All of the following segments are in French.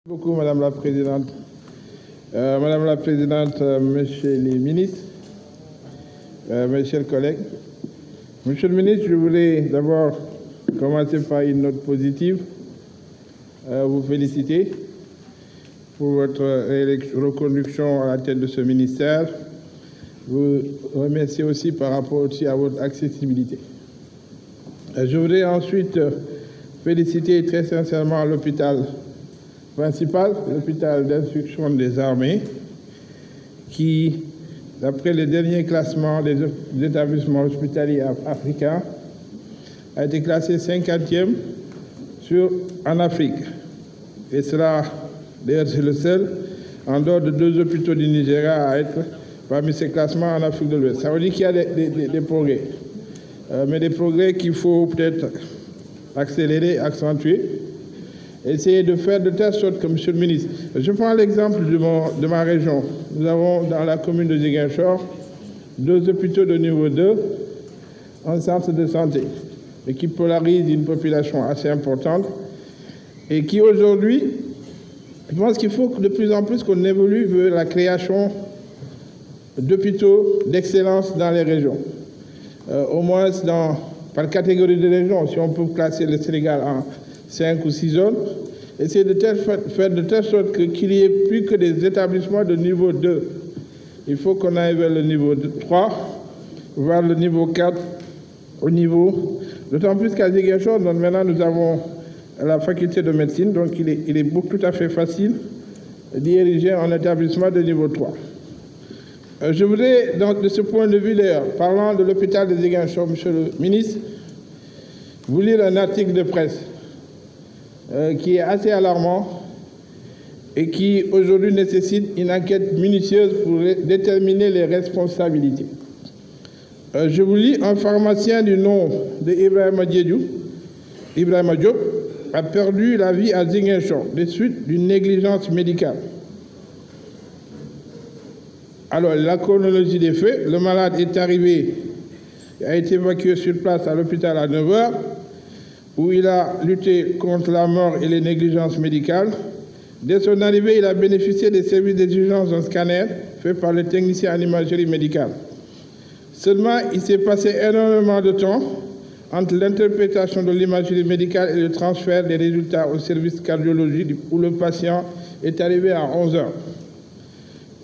Beaucoup, Madame la Présidente. Madame la Présidente, Messieurs les ministres, mes chers collègues. Monsieur le ministre, je voulais d'abord commencer par une note positive. Vous féliciter pour votre reconduction à la tête de ce ministère. Vous remercier aussi par rapport aussi à votre accessibilité. Je voudrais ensuite féliciter très sincèrement l'hôpital principal, l'hôpital d'instruction des armées, qui, d'après les derniers classements des établissements hospitaliers africains, a été classé 50e en Afrique. Et cela, d'ailleurs, c'est le seul, en dehors de 2 hôpitaux du Nigeria, à être parmi ces classements en Afrique de l'Ouest. Ça veut dire qu'il y a des progrès. Mais des progrès qu'il faut peut-être accélérer, accentuer, essayer de faire de telle sorte que, Monsieur le ministre, je prends l'exemple de ma région. Nous avons dans la commune de Ziguinchor 2 hôpitaux de niveau 2, un centre de santé, et qui polarise une population assez importante, et qui aujourd'hui, je pense qu'il faut de plus en plus qu'on évolue vers la création d'hôpitaux d'excellence dans les régions. Au moins par catégorie de régions, si on peut classer le Sénégal en 5 ou 6 zones, essayer de faire de telle sorte qu'il n'y ait plus que des établissements de niveau 2. Il faut qu'on aille vers le niveau 3, vers le niveau 4, d'autant plus qu'à Ziguinchor, donc maintenant nous avons la faculté de médecine, donc il est tout à fait facile d'y ériger un établissement de niveau 3. Je voudrais, donc, de ce point de vue d'ailleurs, parlant de l'hôpital de Ziguinchor, Monsieur le ministre, vous lire un article de presse qui est assez alarmant et qui aujourd'hui nécessite une enquête minutieuse pour déterminer les responsabilités. Je vous lis: un pharmacien du nom d'Ibrahima Diop a perdu la vie à Ziguinchor des suites d'une négligence médicale. Alors, la chronologie des faits: le malade est arrivé, a été évacué sur place à l'hôpital à 9 h, où il a lutté contre la mort et les négligences médicales. Dès son arrivée, il a bénéficié des services d'urgence d'un scanner fait par le technicien en imagerie médicale. Seulement, il s'est passé énormément de temps entre l'interprétation de l'imagerie médicale et le transfert des résultats au service cardiologie où le patient est arrivé à 11 h.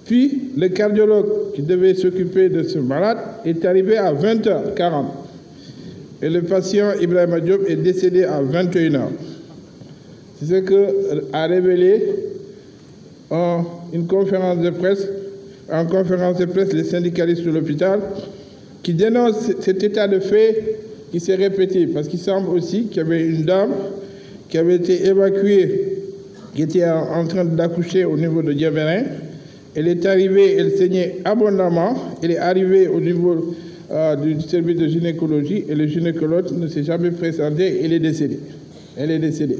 Puis, le cardiologue qui devait s'occuper de ce malade est arrivé à 20 h 40. Et le patient Ibrahima Diop est décédé à 21 h. C'est ce qu'a révélé en conférence de presse les syndicalistes de l'hôpital, qui dénoncent cet état de fait qui s'est répété, parce qu'il semble aussi qu'il y avait une dame qui avait été évacuée, qui était en train d'accoucher au niveau de Diabérin. Elle est arrivée, elle saignait abondamment, elle est arrivée au niveau du service de gynécologie et le gynécologue ne s'est jamais présenté, elle est décédée. Elle est décédée.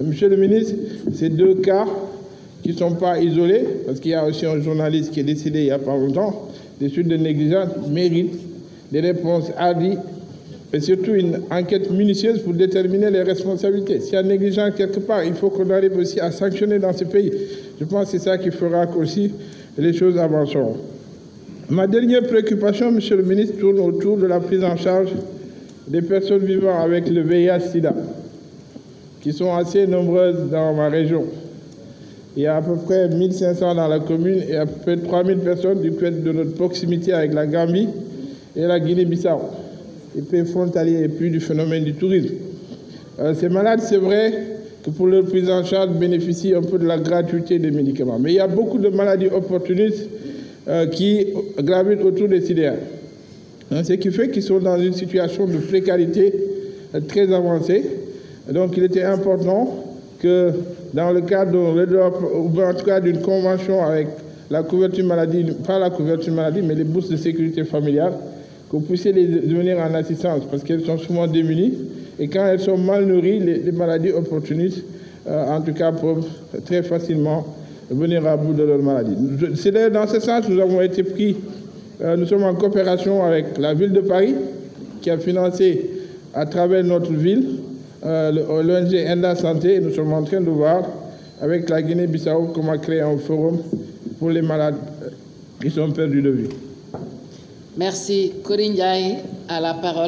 Monsieur le ministre, ces 2 cas qui ne sont pas isolés, parce qu'il y a aussi un journaliste qui est décédé il n'y a pas longtemps, des suites de négligence, méritent des réponses hardies et surtout une enquête minutieuse pour déterminer les responsabilités. S'il y a négligence quelque part, il faut qu'on arrive aussi à sanctionner dans ce pays. Je pense que c'est ça qui fera qu'aussi les choses avanceront. Ma dernière préoccupation, Monsieur le ministre, tourne autour de la prise en charge des personnes vivant avec le VIH-Sida, qui sont assez nombreuses dans ma région. Il y a à peu près 1500 dans la commune et à peu près 3000 personnes du fait de notre proximité avec la Gambie et la Guinée-Bissau, et puis frontalier, et puis du phénomène du tourisme. Ces malades, c'est vrai que pour leur prise en charge, bénéficient un peu de la gratuité des médicaments. Mais il y a beaucoup de maladies opportunistes qui gravitent autour des CDR. Ce qui fait qu'ils sont dans une situation de précarité très avancée. Donc il était important que dans le cadre ou en tout cas d'une convention avec la couverture maladie, pas la couverture maladie, mais les bourses de sécurité familiale, que vous puissiez les venir en assistance, parce qu'elles sont souvent démunies. Et quand elles sont mal nourries, les maladies opportunistes, en tout cas, peuvent très facilement venir à bout de leur maladie. C'est dans ce sens que nous avons été pris, nous sommes en coopération avec la ville de Paris, qui a financé à travers notre ville l'ONG Enda Santé, et nous sommes en train de voir avec la Guinée-Bissau, comment créer un forum pour les malades qui sont perdus de vue. Merci. Corinne Ndiaye, à la parole.